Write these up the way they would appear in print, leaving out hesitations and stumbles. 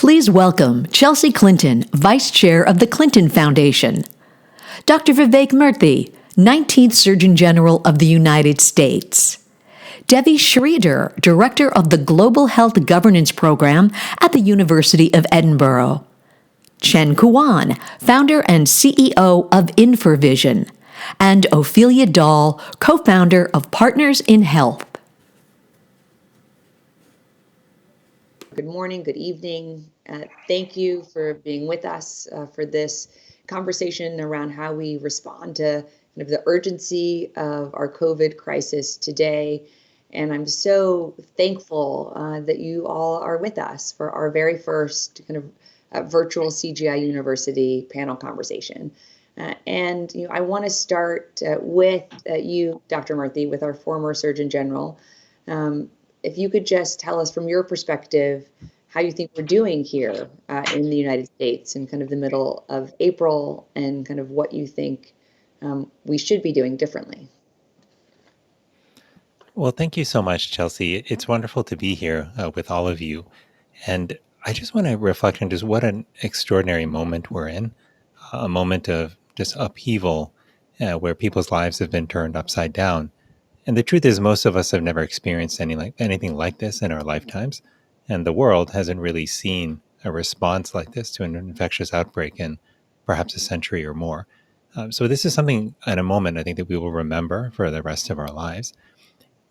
Please welcome Chelsea Clinton, Vice Chair of the Clinton Foundation, Dr. Vivek Murthy, 19th Surgeon General of the United States, Devi Sridhar, Director of the Global Health Governance Program at the University of Edinburgh, Chen Kuan, Founder and CEO of Infervision, and Ophelia Dahl, Co-founder of Partners in Health. Good morning, good evening. Thank you for being with us for this conversation around how we respond to kind of the urgency of our COVID crisis today. And I'm so thankful that you all are with us for our very first kind of virtual CGI University panel conversation. And I want to start with you, Dr. Murthy, with our former Surgeon General. If you could just tell us from your perspective how you think we're doing here in the United States in kind of the middle of April, and kind of what you think we should be doing differently. Well, thank you so much, Chelsea. It's wonderful to be here with all of you. And I just want to reflect on just what an extraordinary moment we're in, a moment of just upheaval where people's lives have been turned upside down. And the truth is, most of us have never experienced anything like this in our lifetimes. And the world hasn't really seen a response like this to an infectious outbreak in perhaps a century or more. So this is something at a moment I think that we will remember for the rest of our lives.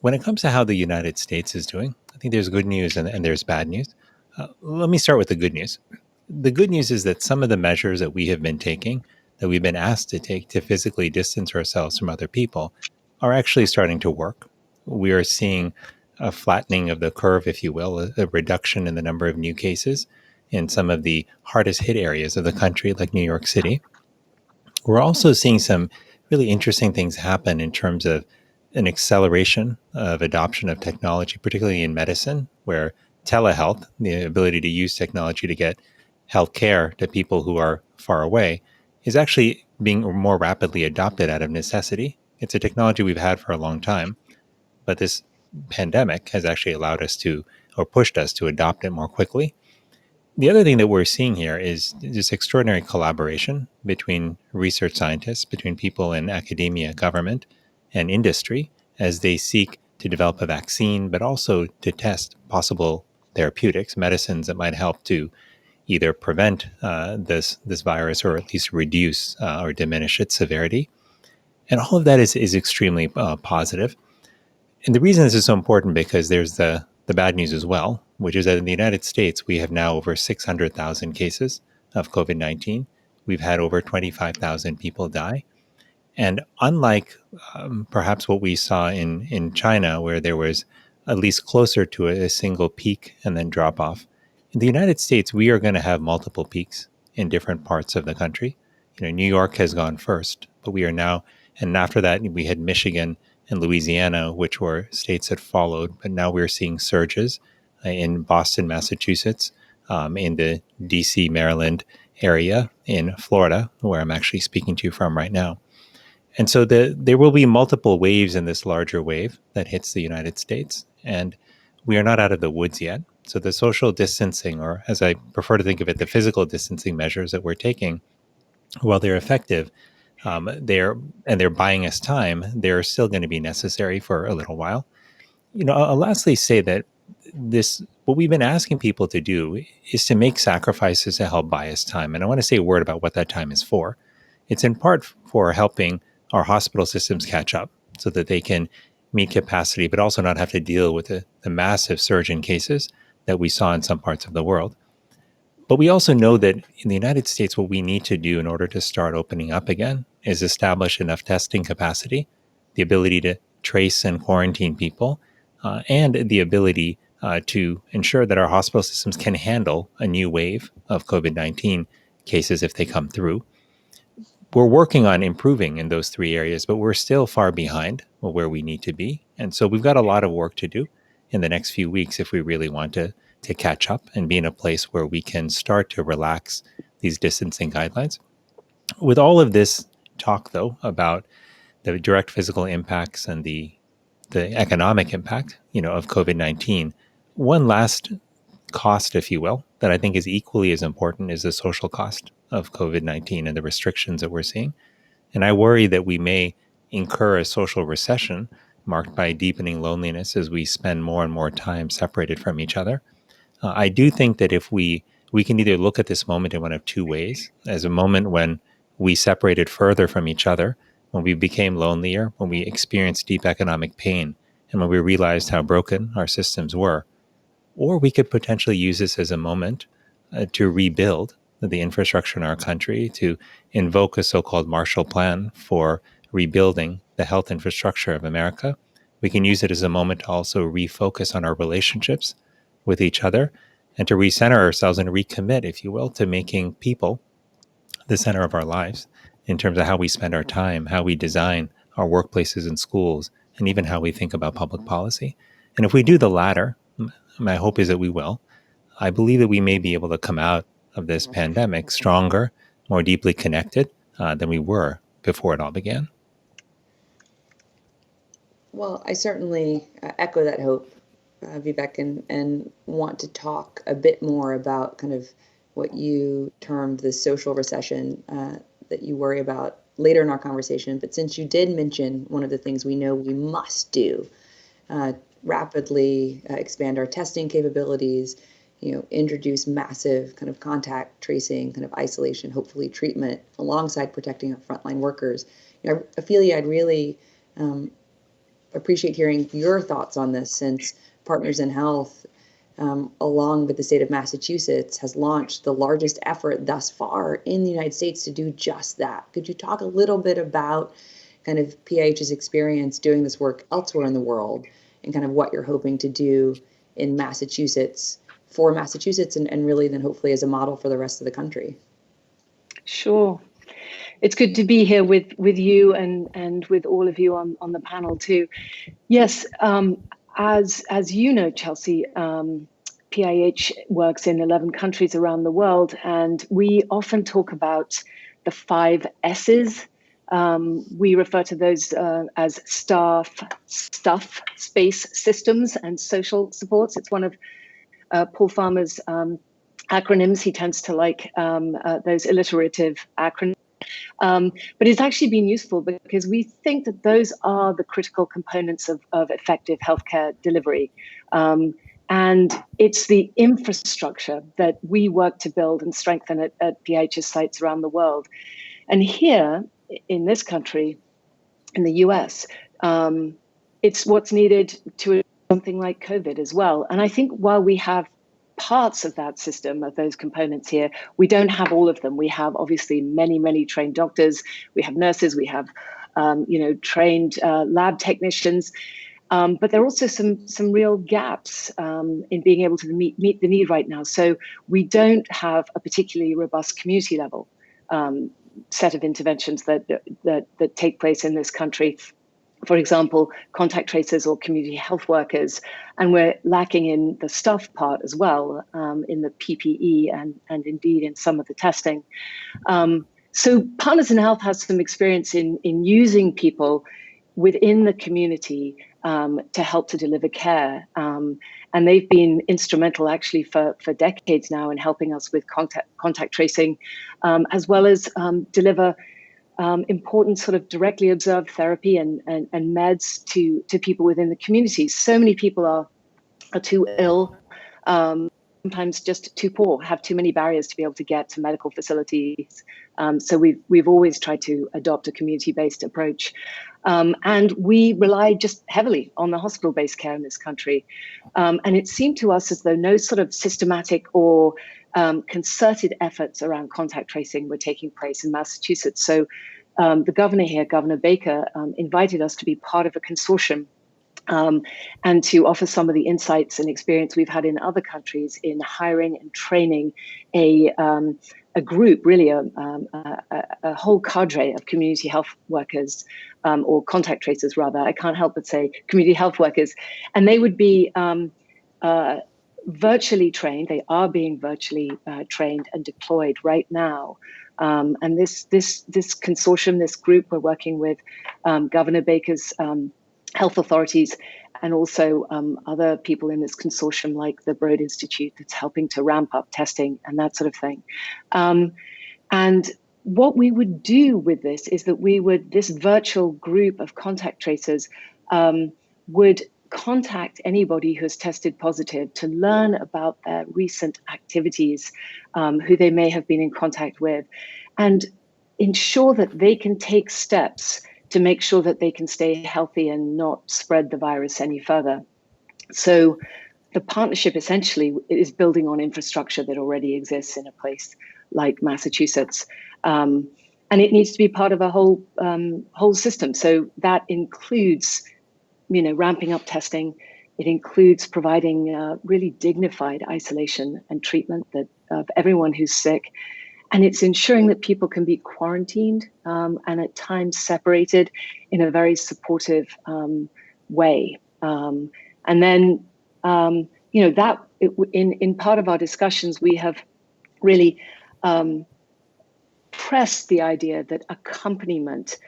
When it comes to how the United States is doing, I think there's good news and there's bad news. Let me start with the good news. The good news is that some of the measures that we have been taking, that we've been asked to take to physically distance ourselves from other people, are actually starting to work. We are seeing a flattening of the curve, if you will, a reduction in the number of new cases in some of the hardest hit areas of the country, like New York City. We're also seeing some really interesting things happen in terms of an acceleration of adoption of technology, particularly in medicine, where telehealth, the ability to use technology to get health care to people who are far away, is actually being more rapidly adopted out of necessity. It's a technology we've had for a long time, but this pandemic has actually allowed us to, or pushed us to adopt it more quickly. The other thing that we're seeing here is this extraordinary collaboration between research scientists, between people in academia, government, and industry as they seek to develop a vaccine, but also to test possible therapeutics, medicines that might help to either prevent this virus or at least reduce or diminish its severity. And all of that is extremely positive. And the reason this is so important because there's the bad news as well, which is that in the United States, we have now over 600,000 cases of COVID-19. We've had over 25,000 people die. And unlike perhaps what we saw in China, where there was at least closer to a single peak and then drop off, in the United States, we are going to have multiple peaks in different parts of the country. New York has gone first, but we are now, and after that, we had Michigan and Louisiana, which were states that followed. But now we're seeing surges in Boston, Massachusetts, in the DC, Maryland area, in Florida, where I'm actually speaking to you from right now. And so there will be multiple waves in this larger wave that hits the United States. And we are not out of the woods yet. So the social distancing, or as I prefer to think of it, the physical distancing measures that we're taking, while they're effective, they're buying us time, they're still going to be necessary for a little while. I'll lastly say that what we've been asking people to do is to make sacrifices to help buy us time. And I want to say a word about what that time is for. It's in part for helping our hospital systems catch up so that they can meet capacity, but also not have to deal with the massive surge in cases that we saw in some parts of the world. But we also know that in the United States, what we need to do in order to start opening up again is establish enough testing capacity, the ability to trace and quarantine people, and the ability to ensure that our hospital systems can handle a new wave of COVID-19 cases if they come through. We're working on improving in those three areas, but we're still far behind where we need to be. And so we've got a lot of work to do in the next few weeks if we really want to catch up and be in a place where we can start to relax these distancing guidelines. With all of this talk, though, about the direct physical impacts and the economic impact, of COVID-19, one last cost, if you will, that I think is equally as important is the social cost of COVID-19 and the restrictions that we're seeing. And I worry that we may incur a social recession marked by deepening loneliness as we spend more and more time separated from each other. I do think that if we can either look at this moment in one of two ways, as a moment when we separated further from each other, when we became lonelier, when we experienced deep economic pain, and when we realized how broken our systems were. Or we could potentially use this as a moment to rebuild the infrastructure in our country, to invoke a so-called Marshall Plan for rebuilding the health infrastructure of America. We can use it as a moment to also refocus on our relationships with each other and to recenter ourselves and recommit, if you will, to making people the center of our lives in terms of how we spend our time, how we design our workplaces and schools, and even how we think about public policy. And if we do the latter, my hope is that we will, I believe that we may be able to come out of this pandemic stronger, more deeply connected than we were before it all began. Well, I certainly echo that hope, Vivek, and want to talk a bit more about kind of what you termed the social recession that you worry about later in our conversation. But since you did mention one of the things we know we must do, rapidly expand our testing capabilities, introduce massive kind of contact tracing, kind of isolation, hopefully treatment, alongside protecting our frontline workers. Ophelia, I'd really appreciate hearing your thoughts on this, since Partners in Health, along with the state of Massachusetts, has launched the largest effort thus far in the United States to do just that. Could you talk a little bit about kind of PIH's experience doing this work elsewhere in the world, and kind of what you're hoping to do in Massachusetts for Massachusetts, and really then hopefully as a model for the rest of the country? Sure. It's good to be here with you and with all of you on the panel too. Yes, as you know, Chelsea, PIH works in 11 countries around the world, and we often talk about the 5 S's. We refer to those as staff, stuff, space, systems, and social supports. It's one of Paul Farmer's acronyms. He tends to like those alliterative acronyms. But it's actually been useful because we think that those are the critical components of effective healthcare delivery. And it's the infrastructure that we work to build and strengthen at PIH's sites around the world. And here in this country, in the US, it's what's needed to something like COVID as well. And I think while we have parts of that system, of those components here, we don't have all of them. We have obviously many trained doctors, we have nurses, we have trained lab technicians, but there are also some real gaps in being able to meet the need right now. So we don't have a particularly robust community level set of interventions that take place in this country. For example, contact tracers or community health workers, and we're lacking in the staff part as well, in the PPE and indeed in some of the testing. So Partners in Health has some experience in using people within the community to help to deliver care. And they've been instrumental actually for decades now in helping us with contact tracing, as well as deliver important sort of directly observed therapy and meds to people within the community. So many people are too ill, sometimes just too poor, have too many barriers to be able to get to medical facilities. So we've always tried to adopt a community-based approach. And we rely just heavily on the hospital-based care in this country. And it seemed to us as though no sort of systematic or concerted efforts around contact tracing were taking place in Massachusetts. So the governor here, Governor Baker, invited us to be part of a consortium and to offer some of the insights and experience we've had in other countries in hiring and training a group, really a whole cadre of community health workers, or contact tracers rather. I can't help but say community health workers. And they would be virtually trained. They are being virtually trained and deployed right now. And this consortium, this group, we're working with Governor Baker's health authorities and also other people in this consortium like the Broad Institute that's helping to ramp up testing and that sort of thing. And what we would do with this is that this virtual group of contact tracers would contact anybody who has tested positive to learn about their recent activities, who they may have been in contact with, and ensure that they can take steps to make sure that they can stay healthy and not spread the virus any further. So the partnership essentially is building on infrastructure that already exists in a place like Massachusetts. And it needs to be part of a whole system. So that includes, ramping up testing. It includes providing really dignified isolation and treatment of everyone who's sick. And it's ensuring that people can be quarantined and at times separated in a very supportive way. And then, in part of our discussions, we have really pressed the idea that accompaniment,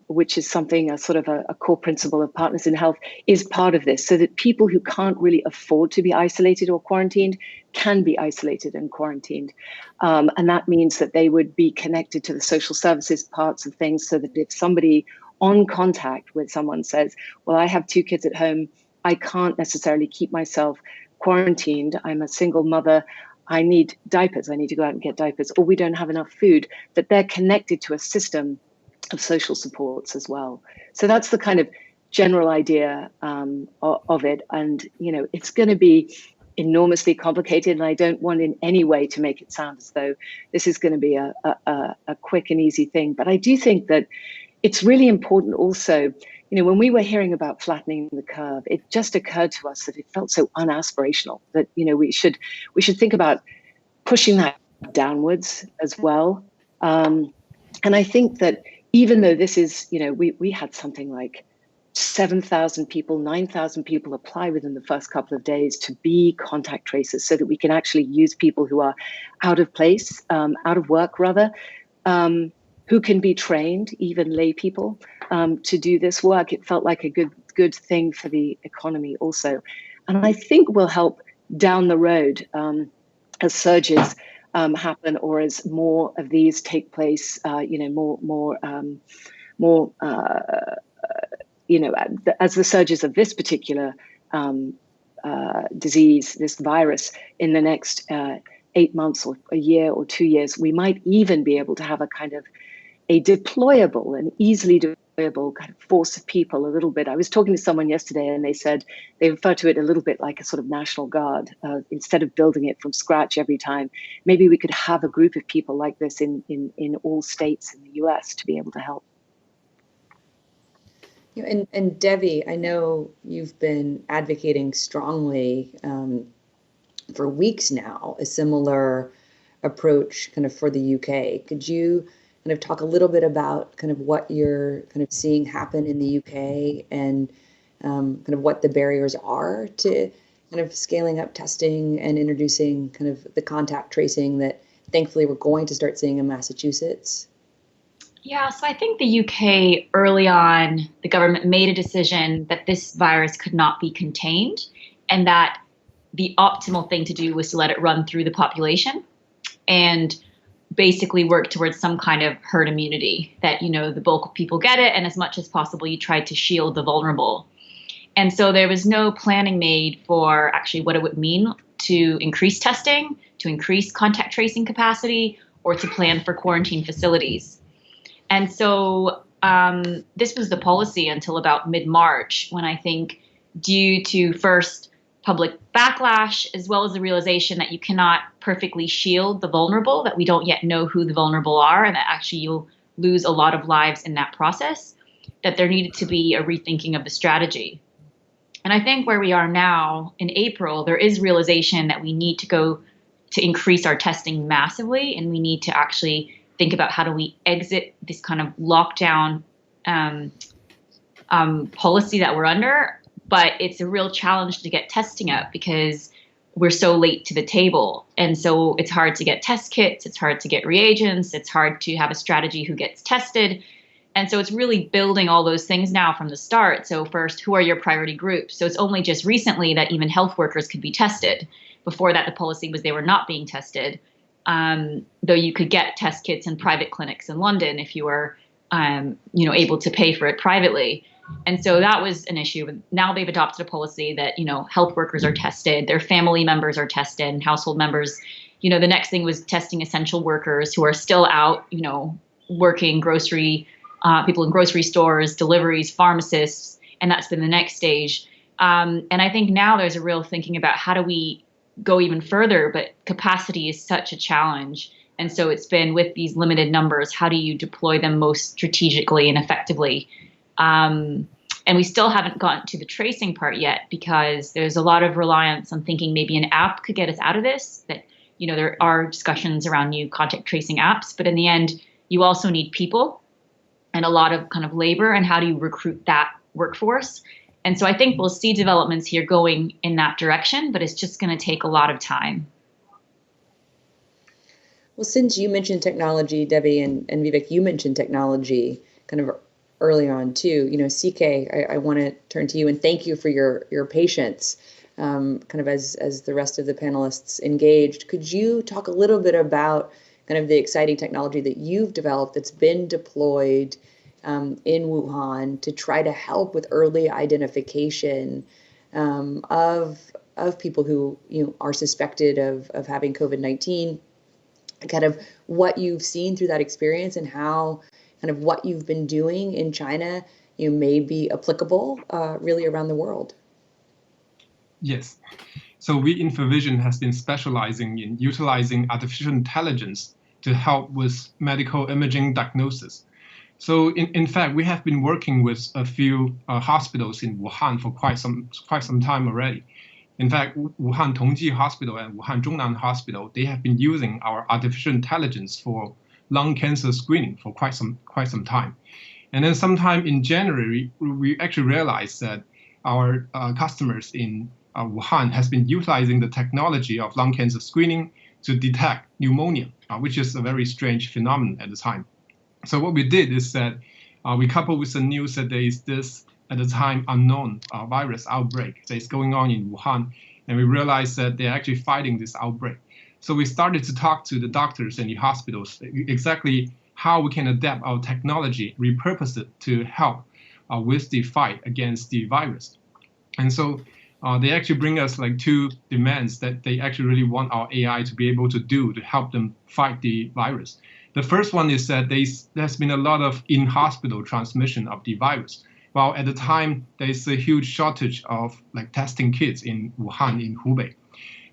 which is something, a sort of a core principle of Partners in Health, is part of this, so that people who can't really afford to be isolated or quarantined can be isolated and quarantined. And that means that they would be connected to the social services parts of things, so that if somebody on contact with someone says, well, I have 2 kids at home, I can't necessarily keep myself quarantined, I'm a single mother, I need diapers, I need to go out and get diapers, or we don't have enough food, that they're connected to a system of social supports as well. So that's the kind of general idea of it. And, it's going to be enormously complicated, and I don't want in any way to make it sound as though this is going to be a quick and easy thing. But I do think that it's really important also, when we were hearing about flattening the curve, it just occurred to us that it felt so unaspirational that, we should think about pushing that downwards as well. And I think that even though this is, we had something like 7,000 people, 9,000 people apply within the first couple of days to be contact tracers, so that we can actually use people who are out of place, out of work rather, who can be trained, even lay people, to do this work. It felt like a good thing for the economy also. And I think will help down the road as surges happen, or as more of these take place, as the surges of this particular disease, this virus, in the next 8 months or a year or 2 years, we might even be able to have a kind of a deployable and easily deployable kind of force of people a little bit. I was talking to someone yesterday, and they said they refer to it a little bit like a sort of National Guard. Instead of building it from scratch every time, maybe we could have a group of people like this in all states in the US to be able to help. And Devi, I know you've been advocating strongly for weeks now a similar approach kind of for the UK. Could you kind of talk a little bit about kind of what you're kind of seeing happen in the UK, and kind of what the barriers are to kind of scaling up testing and introducing kind of the contact tracing that thankfully we're going to start seeing in Massachusetts? Yeah, so I think the UK, early on, the government made a decision that this virus could not be contained, and that the optimal thing to do was to let it run through the population and basically work towards some kind of herd immunity, that, the bulk of people get it, and as much as possible, you try to shield the vulnerable. And so there was no planning made for actually what it would mean to increase testing, to increase contact tracing capacity, or to plan for quarantine facilities. And so this was the policy until about mid-March, when I think, due to first public backlash, as well as the realization that you cannot perfectly shield the vulnerable, that we don't yet know who the vulnerable are, and that actually you'll lose a lot of lives in that process, that there needed to be a rethinking of the strategy. And I think where we are now in April, there is realization that we need to go to increase our testing massively, and we need to actually think about how do we exit this kind of lockdown policy that we're under. But it's a real challenge to get testing up because we're so late to the table. And so it's hard to get test kits, it's hard to get reagents, it's hard to have a strategy who gets tested. And so it's really building all those things now from the start. So first, who are your priority groups? So it's only just recently that even health workers could be tested. Before that, the policy was they were not being tested, though you could get test kits in private clinics in London if you were able to pay for it privately. And so that was an issue. Now they've adopted a policy that, health workers are tested, their family members are tested, and household members. The next thing was testing essential workers who are still out, working people in grocery stores, deliveries, pharmacists, and that's been the next stage. And I think now there's a real thinking about how do we go even further, but capacity is such a challenge. And so it's been with these limited numbers, how do you deploy them most strategically and effectively? And we still haven't gotten to the tracing part yet, because there's a lot of reliance on thinking maybe an app could get us out of this, that, there are discussions around new contact tracing apps, but in the end, you also need people and a lot of kind of labor, and how do you recruit that workforce? And so I think we'll see developments here going in that direction, but it's just going to take a lot of time. Well, since you mentioned technology, Devi, and Vivek, you mentioned technology kind of early on too. CK, I want to turn to you and thank you for your patience, kind of as the rest of the panelists engaged. Could you talk a little bit about kind of the exciting technology that you've developed that's been deployed in Wuhan to try to help with early identification of people who are suspected of having COVID-19, kind of what you've seen through that experience and how kind of what you've been doing in China may be applicable really around the world. Yes. So we Infervision has been specializing in utilizing artificial intelligence to help with medical imaging diagnosis. So in fact, we have been working with a few hospitals in Wuhan for quite some time already. In fact, Wuhan Tongji Hospital and Wuhan Zhongnan Hospital, they have been using our artificial intelligence for lung cancer screening for quite some time. And then sometime in January, we actually realized that our customers in Wuhan has been utilizing the technology of lung cancer screening to detect pneumonia, which is a very strange phenomenon at the time. So what we did is that we coupled with the news that there is this, at the time, unknown virus outbreak that is going on in Wuhan, and we realized that they're actually fighting this outbreak. So we started to talk to the doctors and the hospitals exactly how we can adapt our technology, repurpose it to help with the fight against the virus. And so they actually bring us like two demands that they actually really want our AI to be able to do to help them fight the virus. The first one is that there's been a lot of in-hospital transmission of the virus. While at the time, there's a huge shortage of like testing kits in Wuhan, in Hubei.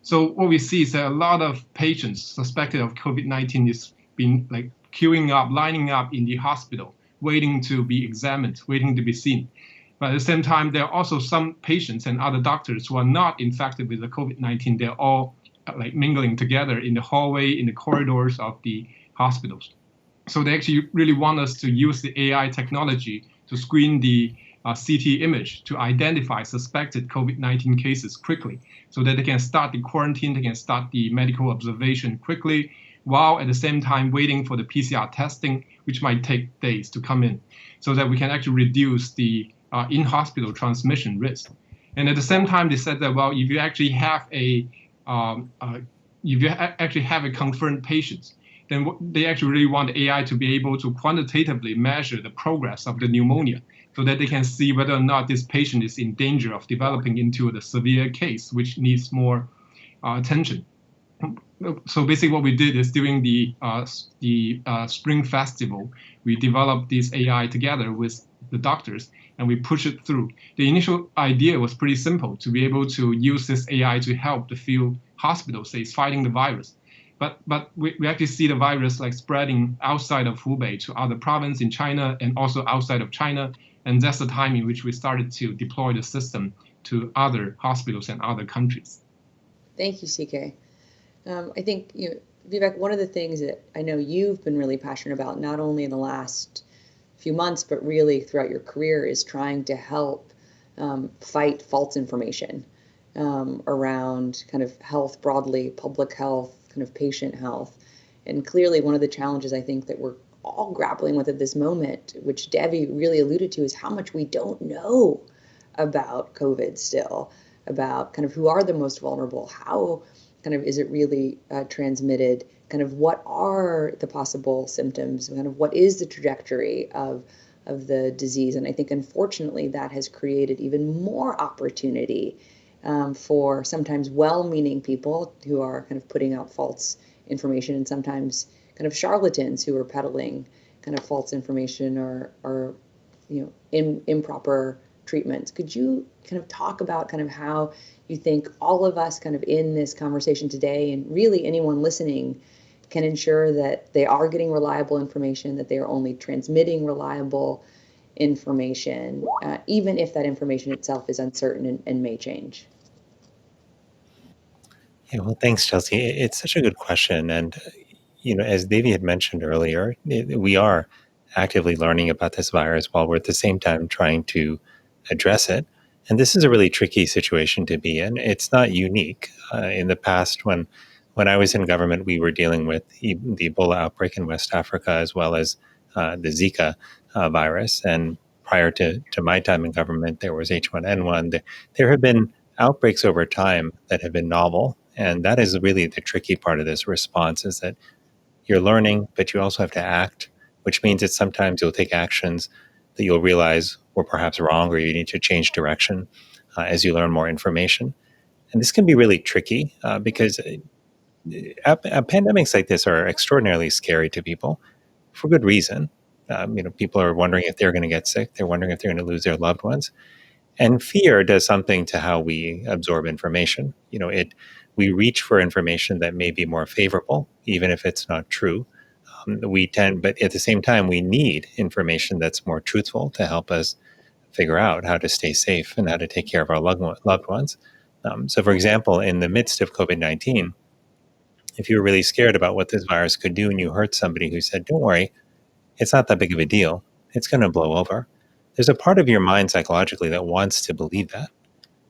So what we see is that a lot of patients suspected of COVID-19 is being like queuing up, lining up in the hospital, waiting to be examined, waiting to be seen. But at the same time, there are also some patients and other doctors who are not infected with the COVID-19. They're all like mingling together in the hallway, in the corridors of the hospitals. So they actually really want us to use the AI technology to screen the CT image to identify suspected COVID-19 cases quickly, so that they can start the quarantine, they can start the medical observation quickly, while at the same time waiting for the PCR testing, which might take days to come in, so that we can actually reduce the in-hospital transmission risk. And at the same time, they said that, well, if you actually have a confirmed patient, then they actually really want the AI to be able to quantitatively measure the progress of the pneumonia, so that they can see whether or not this patient is in danger of developing into the severe case, which needs more attention. So basically what we did is during the Spring Festival, we developed this AI together with the doctors, and we push it through. The initial idea was pretty simple, to be able to use this AI to help the few hospitals that is fighting the virus. But we actually see the virus like spreading outside of Hubei to other provinces in China and also outside of China. And that's the time in which we started to deploy the system to other hospitals and other countries. Thank you, CK. I think, Vivek, one of the things that I know you've been really passionate about, not only in the last few months, but really throughout your career, is trying to help fight false information around kind of health broadly, public health, kind of patient health. And clearly one of the challenges I think that we're all grappling with at this moment, which Devi really alluded to, is how much we don't know about COVID still, about kind of who are the most vulnerable, how kind of is it really transmitted, kind of what are the possible symptoms, kind of what is the trajectory of the disease. And I think, unfortunately, that has created even more opportunity for sometimes well-meaning people who are kind of putting out false information, and sometimes kind of charlatans who are peddling kind of false information or improper treatments. Could you kind of talk about kind of how you think all of us kind of in this conversation today, and really anyone listening, can ensure that they are getting reliable information, that they are only transmitting reliable information, even if that information itself is uncertain and may change? Yeah, well, thanks, Chelsea. It's such a good question. And, as Devi had mentioned earlier, we are actively learning about this virus while we're at the same time trying to address it. And this is a really tricky situation to be in. It's not unique. In the past, when I was in government, we were dealing with the Ebola outbreak in West Africa, as well as the Zika virus. And prior to my time in government, there was H1N1. There have been outbreaks over time that have been novel. And that is really the tricky part of this response, is that you're learning, but you also have to act, which means that sometimes you'll take actions that you'll realize were perhaps wrong, or you need to change direction as you learn more information. And this can be really tricky because pandemics like this are extraordinarily scary to people for good reason. People are wondering if they're going to get sick. They're wondering if they're going to lose their loved ones. And fear does something to how we absorb information. We reach for information that may be more favorable, even if it's not true. But at the same time, we need information that's more truthful to help us figure out how to stay safe and how to take care of our loved ones. So, for example, in the midst of COVID-19, if you were really scared about what this virus could do and you heard somebody who said, "Don't worry, it's not that big of a deal, it's going to blow over," there's a part of your mind psychologically that wants to believe that.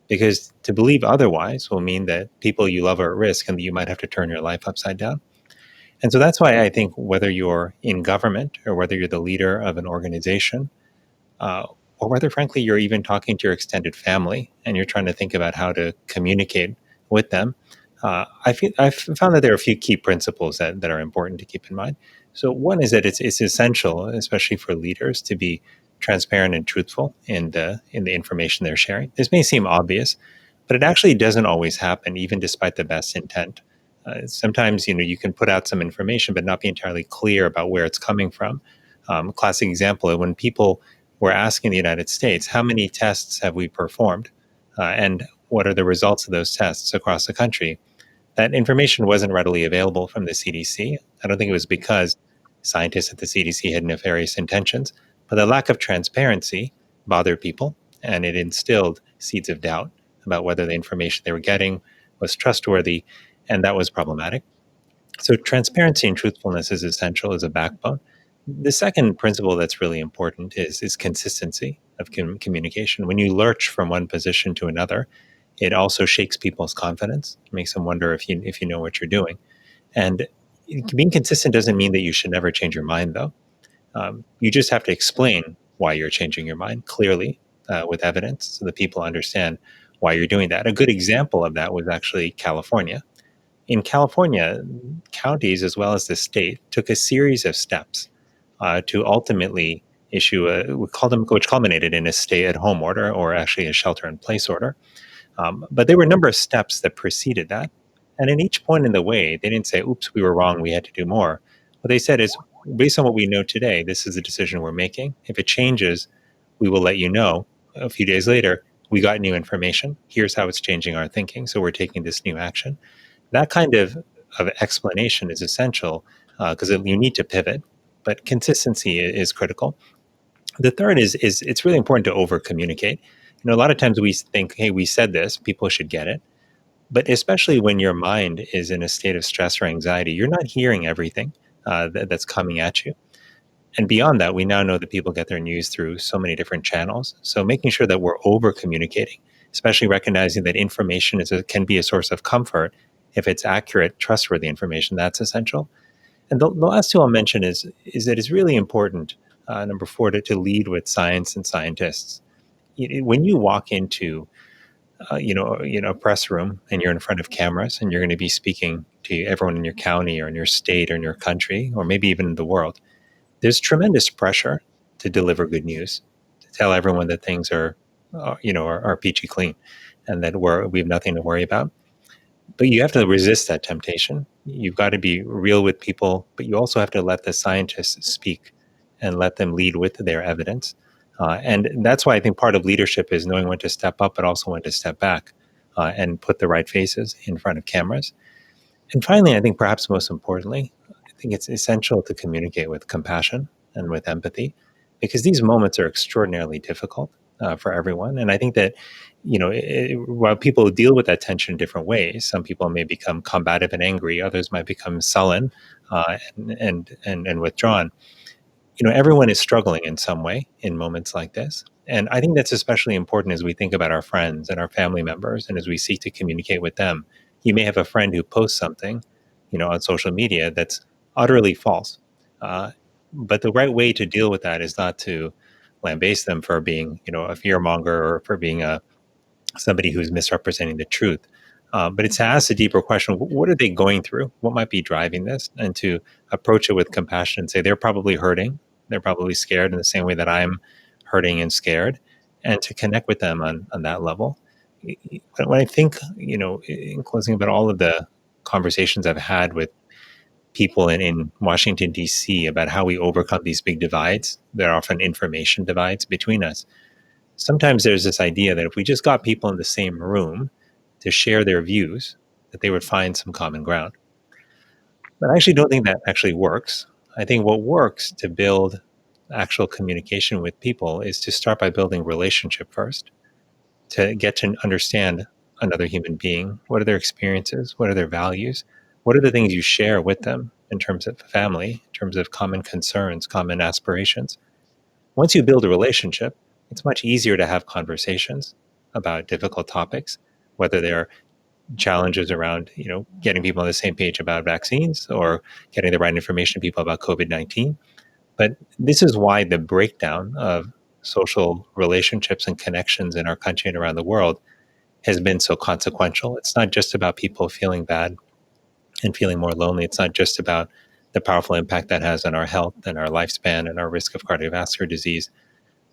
Because to believe otherwise will mean that people you love are at risk and that you might have to turn your life upside down. And so that's why I think whether you're in government or whether you're the leader of an organization, or whether, frankly, you're even talking to your extended family and you're trying to think about how to communicate with them, I've found that there are a few key principles that are important to keep in mind. So one is that it's essential, especially for leaders, to be transparent and truthful in the information they're sharing. This may seem obvious, but it actually doesn't always happen, even despite the best intent. Sometimes, you can put out some information, but not be entirely clear about where it's coming from. A classic example, when people were asking the United States, how many tests have we performed? And what are the results of those tests across the country? That information wasn't readily available from the CDC. I don't think it was because scientists at the CDC had nefarious intentions, but the lack of transparency bothered people, and it instilled seeds of doubt about whether the information they were getting was trustworthy, and that was problematic. So transparency and truthfulness is essential as a backbone. The second principle that's really important is consistency of communication. When you lurch from one position to another, it also shakes people's confidence. It makes them wonder if you know what you're doing. And being consistent doesn't mean that you should never change your mind, though. You just have to explain why you're changing your mind clearly with evidence so that people understand why you're doing that. A good example of that was actually California. In California, counties as well as the state took a series of steps to ultimately issue which culminated in a stay-at-home order, or actually a shelter-in-place order. But there were a number of steps that preceded that. And in each point in the way, they didn't say, "Oops, we were wrong, we had to do more." What they said is, based on what we know today, this is the decision we're making. If it changes, we will let you know. A few days later, we got new information. Here's how it's changing our thinking. So we're taking this new action. That kind of explanation is essential because you need to pivot, but consistency is critical. The third is it's really important to over communicate. A lot of times we think, hey, we said this, people should get it. But especially when your mind is in a state of stress or anxiety, you're not hearing everything that's coming at you. And beyond that, we now know that people get their news through so many different channels. So making sure that we're over communicating, especially recognizing that information can be a source of comfort if it's accurate, trustworthy information, that's essential. And the last two I'll mention is that it's really important, number 4, to lead with science and scientists. When you walk into a press room and you're in front of cameras and you're going to be speaking to everyone in your county or in your state or in your country or maybe even in the world, there's tremendous pressure to deliver good news, to tell everyone that things are peachy clean and that we have nothing to worry about. But you have to resist that temptation. You've got to be real with people, but you also have to let the scientists speak and let them lead with their evidence. And that's why I think part of leadership is knowing when to step up, but also when to step back and put the right faces in front of cameras. And finally, I think perhaps most importantly, I think it's essential to communicate with compassion and with empathy, because these moments are extraordinarily difficult for everyone. And I think that, while people deal with that tension in different ways, some people may become combative and angry, others might become sullen and withdrawn. Everyone is struggling in some way in moments like this. And I think that's especially important as we think about our friends and our family members and as we seek to communicate with them. You may have a friend who posts something, on social media that's utterly false. But the right way to deal with that is not to lambaste them for being, a fearmonger or for being somebody who's misrepresenting the truth. But it's to ask a deeper question: what are they going through? What might be driving this? And to approach it with compassion and say they're probably hurting. They're probably scared in the same way that I'm hurting and scared, and to connect with them on that level. When I think, in closing, about all of the conversations I've had with people in Washington, D.C. about how we overcome these big divides, there are often information divides between us. Sometimes there's this idea that if we just got people in the same room to share their views, that they would find some common ground. But I actually don't think that actually works. I think what works to build actual communication with people is to start by building relationship first, to get to understand another human being. What are their experiences? What are their values? What are the things you share with them in terms of family, in terms of common concerns, common aspirations? Once you build a relationship, it's much easier to have conversations about difficult topics, whether they're challenges around, getting people on the same page about vaccines or getting the right information to people about COVID-19. But this is why the breakdown of social relationships and connections in our country and around the world has been so consequential. It's not just about people feeling bad and feeling more lonely. It's not just about the powerful impact that has on our health and our lifespan and our risk of cardiovascular disease,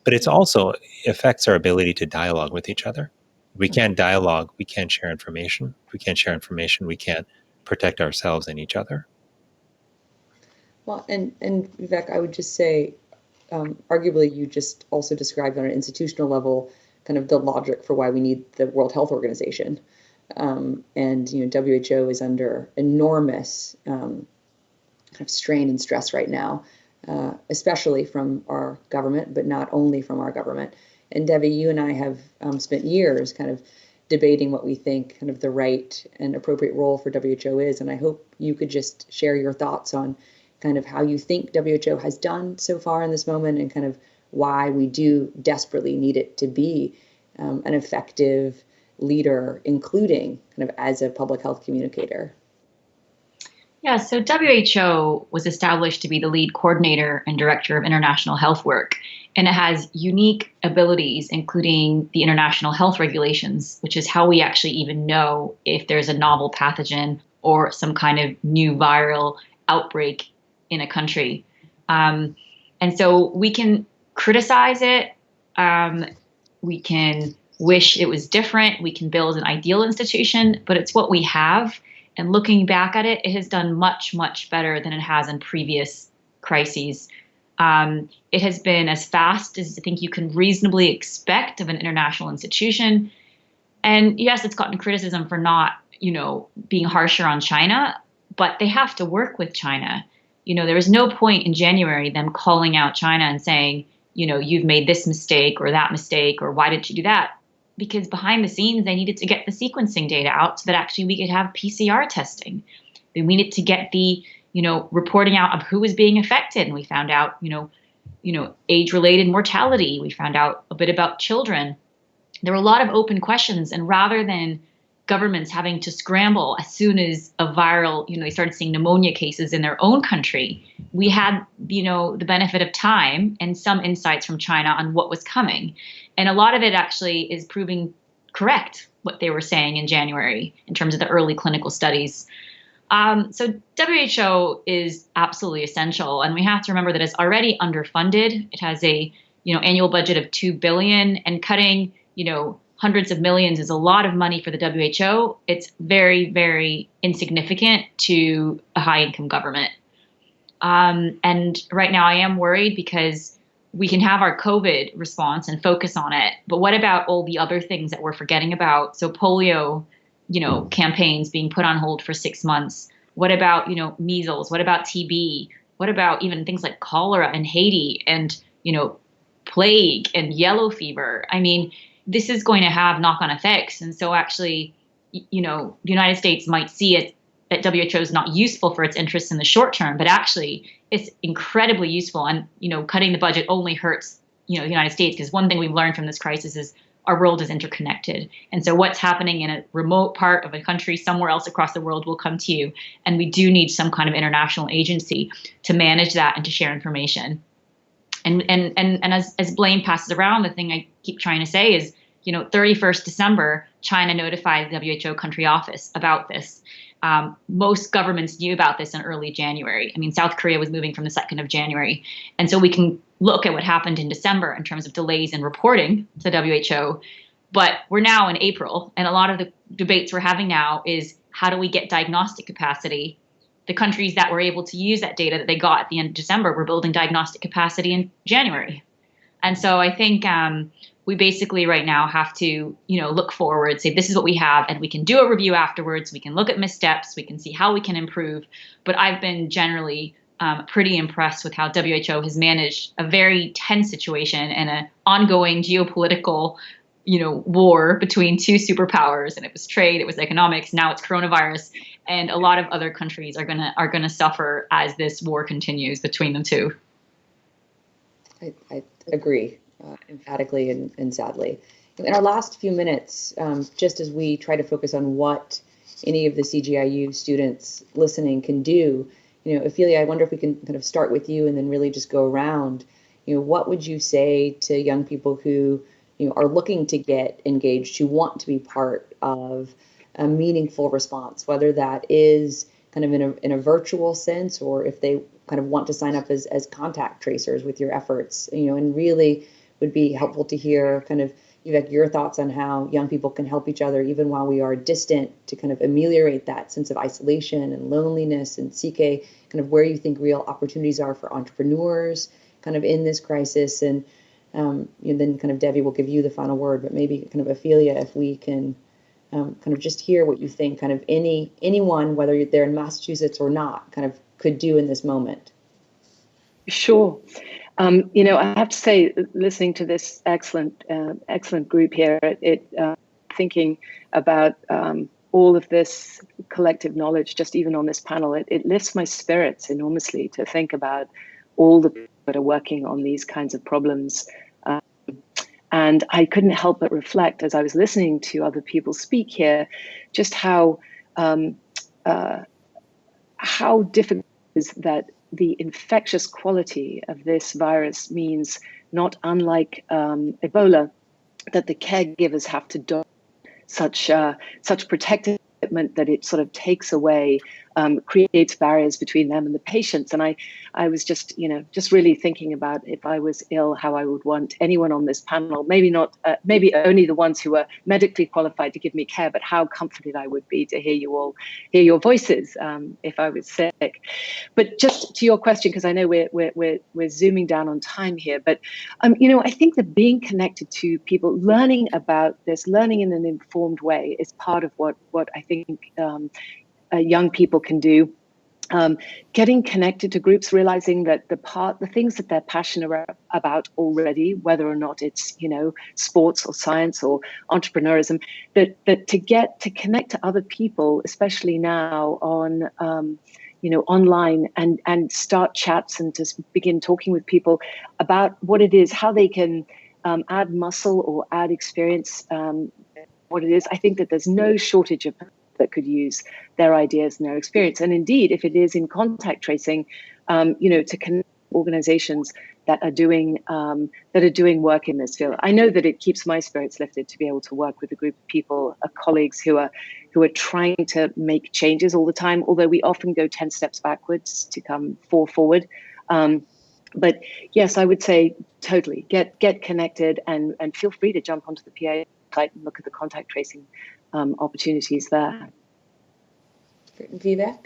but it's also affects our ability to dialogue with each other. If we can't dialogue, we can't share information. If we can't share information, we can't protect ourselves and each other. Well, and Vivek, I would just say, arguably, you just also described on an institutional level kind of the logic for why we need the World Health Organization. And WHO is under enormous kind of strain and stress right now, especially from our government, but not only from our government. And Devi, you and I have spent years kind of debating what we think kind of the right and appropriate role for WHO is. And I hope you could just share your thoughts on kind of how you think WHO has done so far in this moment and kind of why we do desperately need it to be an effective leader, including kind of as a public health communicator. Yeah, so WHO was established to be the lead coordinator and director of international health work, and it has unique abilities, including the international health regulations, which is how we actually even know if there's a novel pathogen or some kind of new viral outbreak in a country. And so we can criticize it, we can wish it was different, we can build an ideal institution, but it's what we have. And looking back at it, it has done much, much better than it has in previous crises. It has been as fast as I think you can reasonably expect of an international institution. And yes, it's gotten criticism for not, being harsher on China, but they have to work with China. There was no point in January them calling out China and saying, you've made this mistake or that mistake, or why did you do that? Because behind the scenes, they needed to get the sequencing data out so that actually we could have PCR testing. They needed to get the, reporting out of who was being affected. And we found out, age-related mortality. We found out a bit about children. There were a lot of open questions. And rather than, governments having to scramble as soon as a viral, they started seeing pneumonia cases in their own country. We had, the benefit of time and some insights from China on what was coming. And a lot of it actually is proving correct, what they were saying in January in terms of the early clinical studies. So WHO is absolutely essential. And we have to remember that it's already underfunded. It has a, annual budget of $2 billion, and cutting, hundreds of millions is a lot of money for the WHO. It's very, very insignificant to a high-income government. And right now I am worried because we can have our COVID response and focus on it. But what about all the other things that we're forgetting about? So polio, campaigns being put on hold for 6 months. What about, measles? What about TB? What about even things like cholera in Haiti and, plague and yellow fever? I mean, this is going to have knock-on effects. And so actually, the United States might see it that WHO is not useful for its interests in the short term, but actually it's incredibly useful. And, cutting the budget only hurts, the United States, because one thing we've learned from this crisis is our world is interconnected. And so what's happening in a remote part of a country somewhere else across the world will come to you. And we do need some kind of international agency to manage that and to share information. And as blame passes around, the thing I keep trying to say is, 31st December, China notified the WHO country office about this. Most governments knew about this in early January. I mean, South Korea was moving from the 2nd of January. And so we can look at what happened in December in terms of delays in reporting to WHO. But we're now in April, and a lot of the debates we're having now is how do we get diagnostic capacity? The countries that were able to use that data that they got at the end of December were building diagnostic capacity in January. And so I think we basically right now have to, look forward, say this is what we have, and we can do a review afterwards. We can look at missteps. We can see how we can improve. But I've been generally pretty impressed with how WHO has managed a very tense situation and an ongoing geopolitical, war between two superpowers. And it was trade, it was economics, now it's coronavirus. And a lot of other countries are gonna suffer as this war continues between them two. I agree emphatically and sadly. In our last few minutes, just as we try to focus on what any of the CGIU students listening can do, Ophelia, I wonder if we can kind of start with you and then really just go around. What would you say to young people who are looking to get engaged, who want to be part of a meaningful response, whether that is kind of in a virtual sense or if they kind of want to sign up as contact tracers with your efforts, and really would be helpful to hear kind of, Vivek, your thoughts on how young people can help each other even while we are distant to kind of ameliorate that sense of isolation and loneliness, and CK, kind of where you think real opportunities are for entrepreneurs kind of in this crisis. And then kind of Devi will give you the final word, but maybe kind of Ophelia, if we can kind of just hear what you think kind of anyone, whether they're in Massachusetts or not, kind of could do in this moment. Sure. I have to say, listening to this excellent group here, thinking about all of this collective knowledge, just even on this panel, it lifts my spirits enormously to think about all the people that are working on these kinds of problems. And I couldn't help but reflect as I was listening to other people speak here, just how difficult it is that the infectious quality of this virus means, not unlike Ebola, that the caregivers have to do such protective equipment that it sort of takes away, creates barriers between them and the patients. And I was just really thinking about, if I was ill, how I would want anyone on this panel, maybe only the ones who are medically qualified to give me care, but how comforted I would be to hear your voices if I was sick. But just to your question, because I know we're zooming down on time here, but I think that being connected to people, learning about this, learning in an informed way, is part of what I think young people can do. Getting connected to groups, realizing that the things that they're passionate about already, whether or not it's sports or science or entrepreneurism, that to connect to other people, especially now on online, and start chats and to begin talking with people about what it is, how they can add muscle or add experience what it is. I think that there's no shortage of that could use their ideas and their experience. And indeed, if it is in contact tracing, to connect organizations that are doing work in this field. I know that it keeps my spirits lifted to be able to work with a group of people, colleagues who are trying to make changes all the time, although we often go 10 steps backwards to come 4 forward. But yes, I would say totally get connected and feel free to jump onto the PA site and look at the contact tracing opportunities there. Vivek?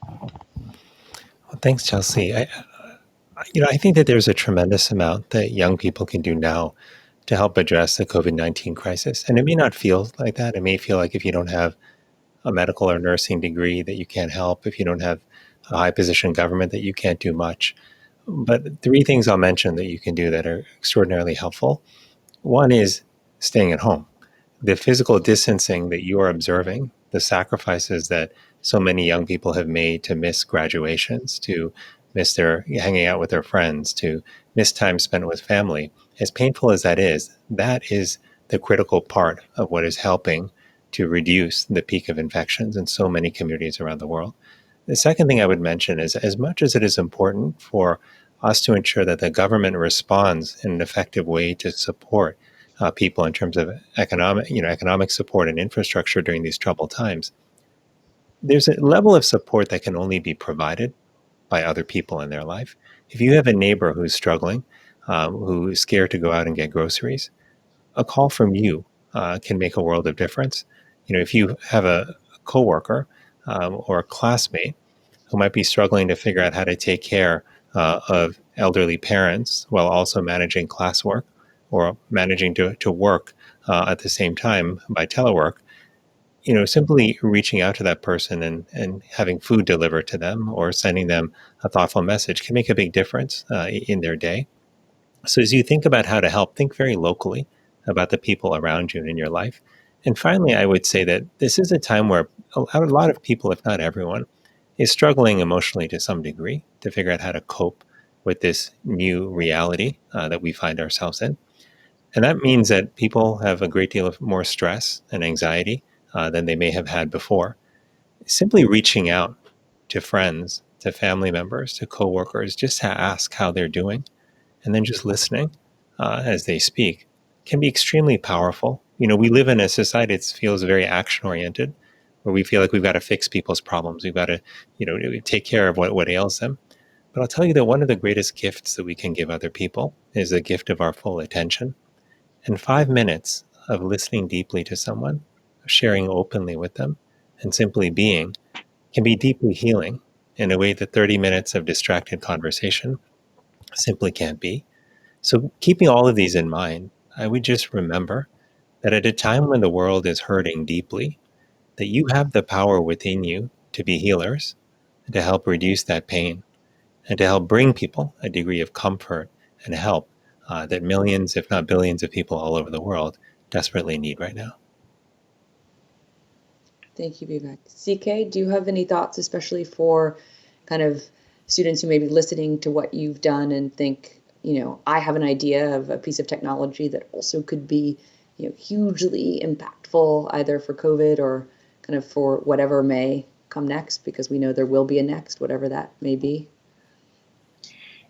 Well, thanks, Chelsea. I think that there's a tremendous amount that young people can do now to help address the COVID-19 crisis. And it may not feel like that. It may feel like if you don't have a medical or nursing degree that you can't help, if you don't have a high position in government that you can't do much. But 3 things I'll mention that you can do that are extraordinarily helpful. One is staying at home. The physical distancing that you are observing, the sacrifices that so many young people have made to miss graduations, to miss their hanging out with their friends, to miss time spent with family, as painful as that is the critical part of what is helping to reduce the peak of infections in so many communities around the world. The second thing I would mention is, as much as it is important for us to ensure that the government responds in an effective way to support people in terms of economic support and infrastructure during these troubled times, there's a level of support that can only be provided by other people in their life. If you have a neighbor who's struggling, who is scared to go out and get groceries, a call from you can make a world of difference. If you have a coworker or a classmate who might be struggling to figure out how to take care of elderly parents while also managing classwork or managing to work at the same time by telework, simply reaching out to that person and having food delivered to them or sending them a thoughtful message can make a big difference in their day. So as you think about how to help, think very locally about the people around you and in your life. And finally, I would say that this is a time where a lot of people, if not everyone, is struggling emotionally to some degree to figure out how to cope with this new reality that we find ourselves in. And that means that people have a great deal of more stress and anxiety than they may have had before. Simply reaching out to friends, to family members, to coworkers, just to ask how they're doing, and then just listening as they speak can be extremely powerful. We live in a society that feels very action-oriented, where we feel like we've got to fix people's problems. We've got to, take care of what ails them. But I'll tell you that one of the greatest gifts that we can give other people is the gift of our full attention. And 5 minutes of listening deeply to someone, sharing openly with them, and simply being can be deeply healing in a way that 30 minutes of distracted conversation simply can't be. So keeping all of these in mind, I would just remember that at a time when the world is hurting deeply, that you have the power within you to be healers, to help reduce that pain, and to help bring people a degree of comfort and help that millions, if not billions of people all over the world desperately need right now. Thank you, Vivek. CK, do you have any thoughts, especially for kind of students who may be listening to what you've done and think, I have an idea of a piece of technology that also could be, hugely impactful either for COVID or kind of for whatever may come next, because we know there will be a next, whatever that may be?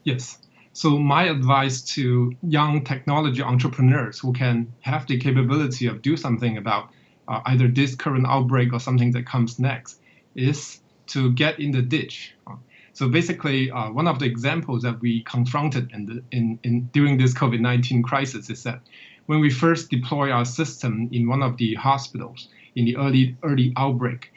Yes. So my advice to young technology entrepreneurs who can have the capability of do something about either this current outbreak or something that comes next is to get in the ditch. So basically, one of the examples that we confronted during this COVID-19 crisis is that when we first deploy our system in one of the hospitals in the early outbreak,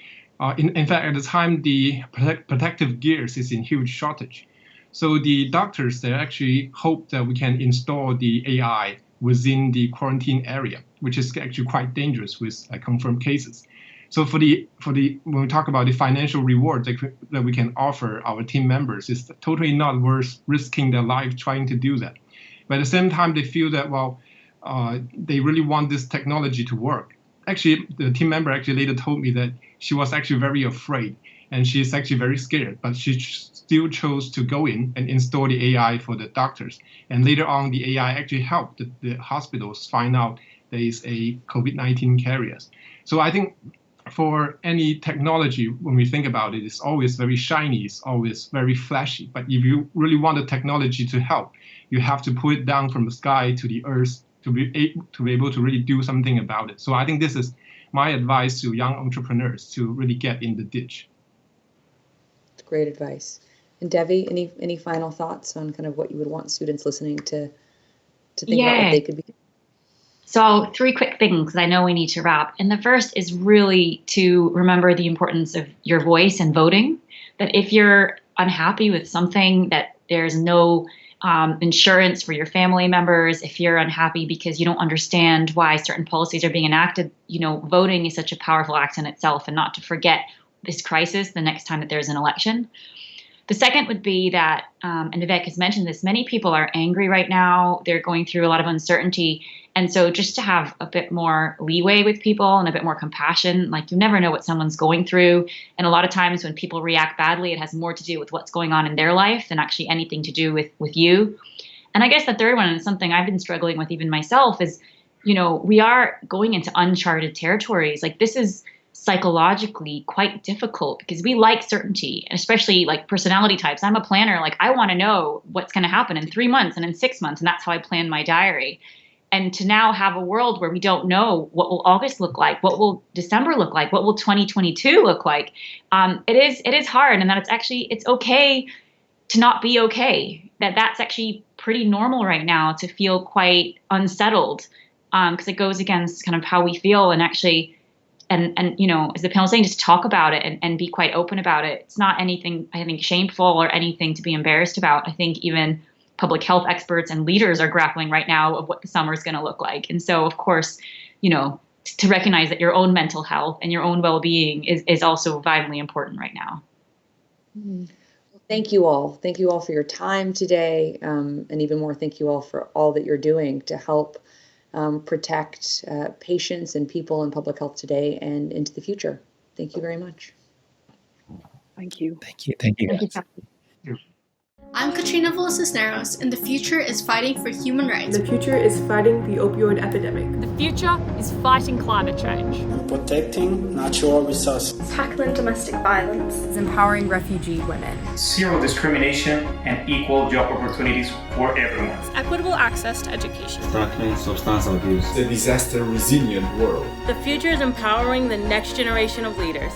in fact, at the time, the protective gears is in huge shortage. So the doctors, they actually hope that we can install the AI within the quarantine area, which is actually quite dangerous with confirmed cases. So when we talk about the financial reward that we can offer our team members, it's totally not worth risking their life trying to do that. But at the same time, they feel that, they really want this technology to work. Actually, the team member actually later told me that she was actually very afraid and she's actually very scared, but she still chose to go in and install the AI for the doctors. And later on, the AI actually helped the hospitals find out there is a COVID-19 carrier. So I think for any technology, when we think about it, it's always very shiny, it's always very flashy. But if you really want the technology to help, you have to put it down from the sky to the earth to be able to really do something about it. So I think this is my advice to young entrepreneurs, to really get in the ditch. It's great advice. And Devi, any final thoughts on kind of what you would want students listening to think about what they could be? So 3 quick things, I know we need to wrap. And the first is really to remember the importance of your voice and voting. That if you're unhappy with something, that there's no insurance for your family members, if you're unhappy because you don't understand why certain policies are being enacted, voting is such a powerful act in itself, and not to forget this crisis the next time that there's an election. The second would be that, and Vivek has mentioned this, many people are angry right now. They're going through a lot of uncertainty. And so just to have a bit more leeway with people and a bit more compassion, like you never know what someone's going through. And a lot of times when people react badly, it has more to do with what's going on in their life than actually anything to do with you. And I guess the third one, and something I've been struggling with even myself, is, we are going into uncharted territories. Like this is psychologically quite difficult because we like certainty, and especially like personality types. I'm a planner. Like I want to know what's going to happen in 3 months and in 6 months. And that's how I plan my diary. And to now have a world where we don't know what will August look like, what will December look like, what will 2022 look like, it is hard. And that it's okay to not be okay. That's actually pretty normal right now, to feel quite unsettled, because it goes against kind of how we feel. And actually, and as the panel is saying, just talk about it and be quite open about it. It's not anything, I think, shameful or anything to be embarrassed about. I think even public health experts and leaders are grappling right now of what the summer is going to look like. And so, of course, to recognize that your own mental health and your own well-being is also vitally important right now. Well, thank you all. Thank you all for your time today. And even more, thank you all for all that you're doing to help protect patients and people in public health today and into the future. Thank you very much. Thank you. Thank you. Thank you, guys. Thank you. I'm Katrina Villas-Cisneros, and the future is fighting for human rights. The future is fighting the opioid epidemic. The future is fighting climate change. And protecting natural resources. Tackling domestic violence. It's empowering refugee women. Zero discrimination and equal job opportunities for everyone. Equitable access to education. Tackling substance abuse. The disaster resilient world. The future is empowering the next generation of leaders.